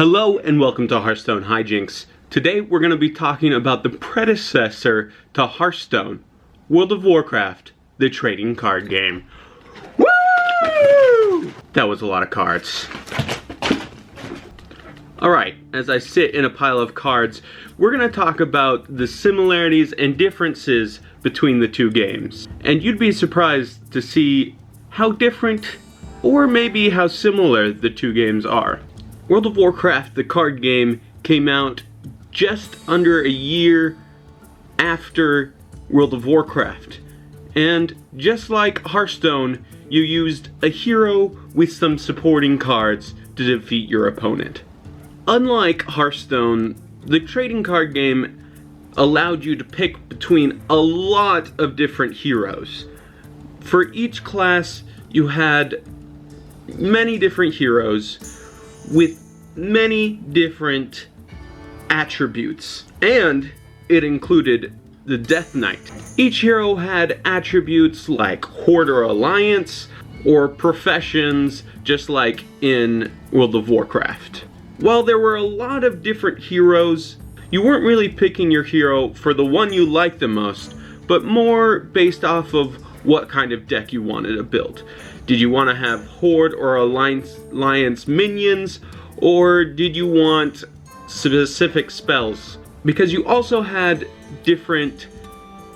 Hello and welcome to Hearthstone HighJinks. Today we're going to be talking about the predecessor to Hearthstone, World of Warcraft, the trading card game. Woo! That was a lot of cards. Alright, as I sit in a pile of cards, we're going to talk about the similarities and differences between the two games. And you'd be surprised to see how different, or maybe how similar, the two games are. World of Warcraft, the card game, came out just under a year after World of Warcraft. And just like Hearthstone, you used a hero with some supporting cards to defeat your opponent. Unlike Hearthstone, the trading card game allowed you to pick between a lot of different heroes. For each class, you had many different heroes with many different attributes, and it included the Death Knight. Each hero had attributes like Horde or Alliance, or professions, just like in World of Warcraft. While there were a lot of different heroes, you weren't really picking your hero for the one you liked the most, but more based off of what kind of deck you wanted to build. Did you want to have Horde or Alliance minions, or did you want specific spells? Because you also had different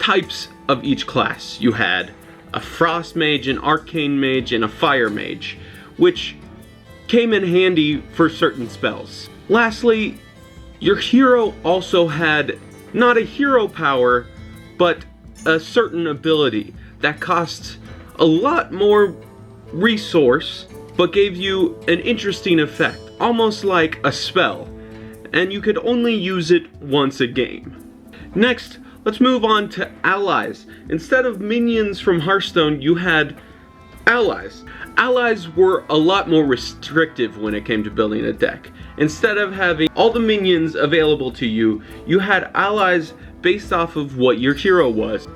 types of each class. You had a Frost Mage, an Arcane Mage, and a Fire Mage, which came in handy for certain spells. Lastly, your hero also had not a hero power, but a certain ability that cost a lot more resource, but gave you an interesting effect, almost like a spell, and you could only use it once a game. Next, let's move on to allies. Instead of minions from Hearthstone, you had allies. Allies were a lot more restrictive when it came to building a deck. Instead of having all the minions available to you, you had allies based off of what your hero was.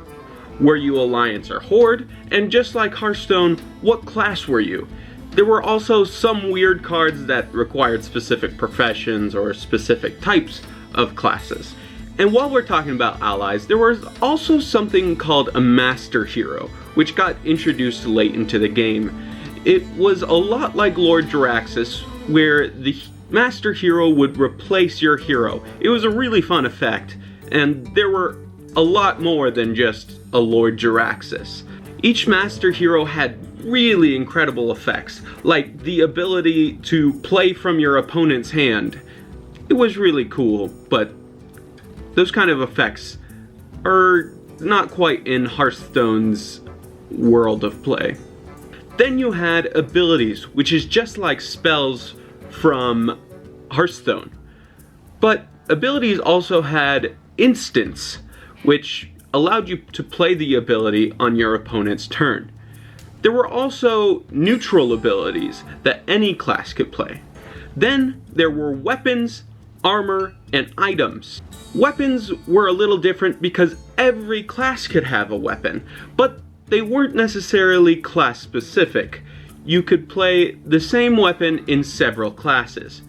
Were you Alliance or Horde? And just like Hearthstone, what class were you? There were also some weird cards that required specific professions or specific types of classes. And while we're talking about allies, there was also something called a Master Hero, which got introduced late into the game. It was a lot like Lord Jaraxxus, where the Master Hero would replace your hero. It was a really fun effect, and there were a lot more than just a Lord Jaraxxus. Each Master Hero had really incredible effects, like the ability to play from your opponent's hand. It was really cool, but those kind of effects are not quite in Hearthstone's world of play. Then you had abilities, which is just like spells from Hearthstone. But abilities also had instants, which allowed you to play the ability on your opponent's turn. There were also neutral abilities that any class could play. Then there were weapons, armor, and items. Weapons were a little different because every class could have a weapon, but they weren't necessarily class specific. You could play the same weapon in several classes.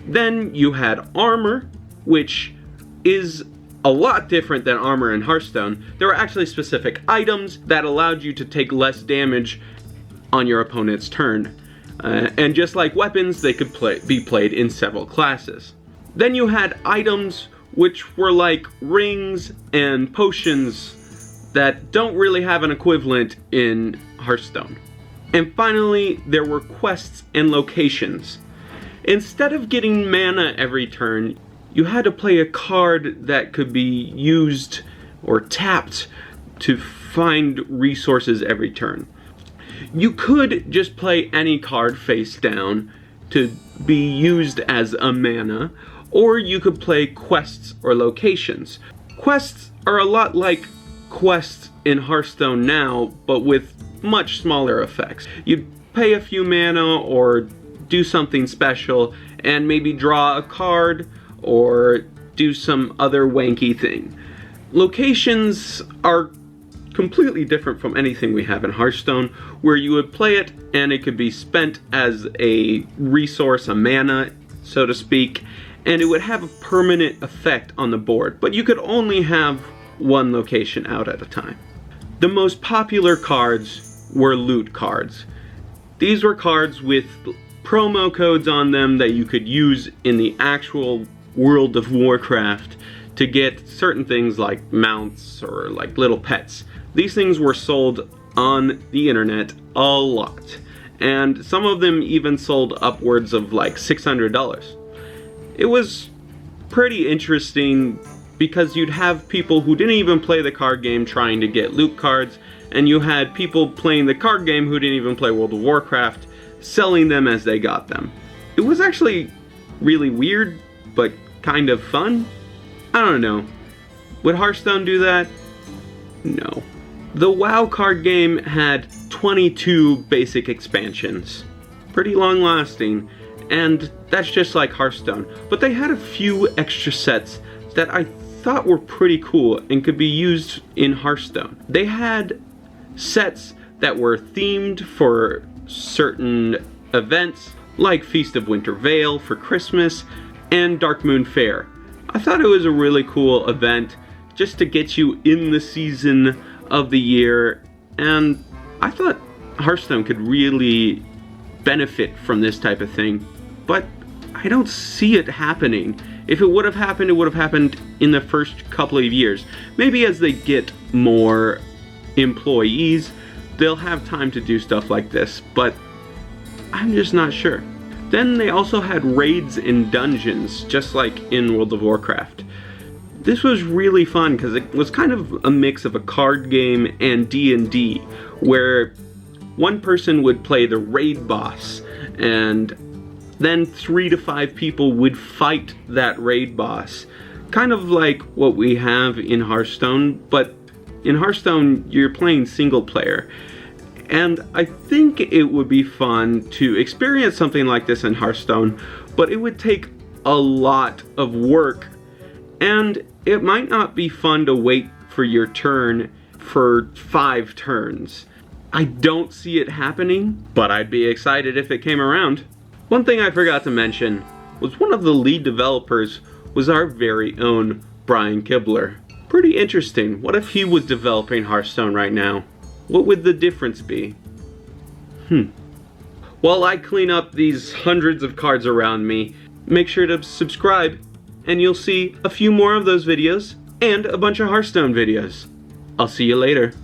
Then you had armor, which is a lot different than armor in Hearthstone. There were actually specific items that allowed you to take less damage on your opponent's turn. And just like weapons, they could be played in several classes. Then you had items which were like rings and potions that don't really have an equivalent in Hearthstone. And finally, there were quests and locations. Instead of getting mana every turn, you had to play a card that could be used or tapped to find resources every turn. You could just play any card face down to be used as a mana, or you could play quests or locations. Quests are a lot like quests in Hearthstone now, but with much smaller effects. You'd pay a few mana or do something special and maybe draw a card or do some other wanky thing. Locations are completely different from anything we have in Hearthstone, where you would play it and it could be spent as a resource, a mana, so to speak, and it would have a permanent effect on the board, but you could only have one location out at a time. The most popular cards were loot cards. These were cards with promo codes on them that you could use in the actual World of Warcraft to get certain things like mounts or like little pets. These things were sold on the internet a lot, and some of them even sold upwards of like $600. It was pretty interesting because you'd have people who didn't even play the card game trying to get loot cards, and you had people playing the card game who didn't even play World of Warcraft selling them as they got them. It was actually really weird, but kind of fun. I don't know. Would Hearthstone do that? No. The WoW card game had 22 basic expansions. Pretty long lasting, and that's just like Hearthstone. But they had a few extra sets that I thought were pretty cool and could be used in Hearthstone. They had sets that were themed for certain events, like Feast of Winter Veil for Christmas and Dark Moon Fair. I thought it was a really cool event just to get you in the season of the year, and I thought Hearthstone could really benefit from this type of thing, but I don't see it happening. If it would have happened, it would have happened in the first couple of years. Maybe as they get more employees, they'll have time to do stuff like this, but I'm just not sure. Then they also had raids in dungeons, just like in World of Warcraft. This was really fun because it was kind of a mix of a card game and D&D, where one person would play the raid boss, and then 3 to 5 people would fight that raid boss. Kind of like what we have in Hearthstone, but in Hearthstone you're playing single player. And I think it would be fun to experience something like this in Hearthstone, but it would take a lot of work, and it might not be fun to wait for your turn for 5 turns. I don't see it happening, but I'd be excited if it came around. One thing I forgot to mention was one of the lead developers was our very own Brian Kibler. Pretty interesting. What if he was developing Hearthstone right now? What would the difference be? While I clean up these hundreds of cards around me, make sure to subscribe and you'll see a few more of those videos and a bunch of Hearthstone videos. I'll see you later.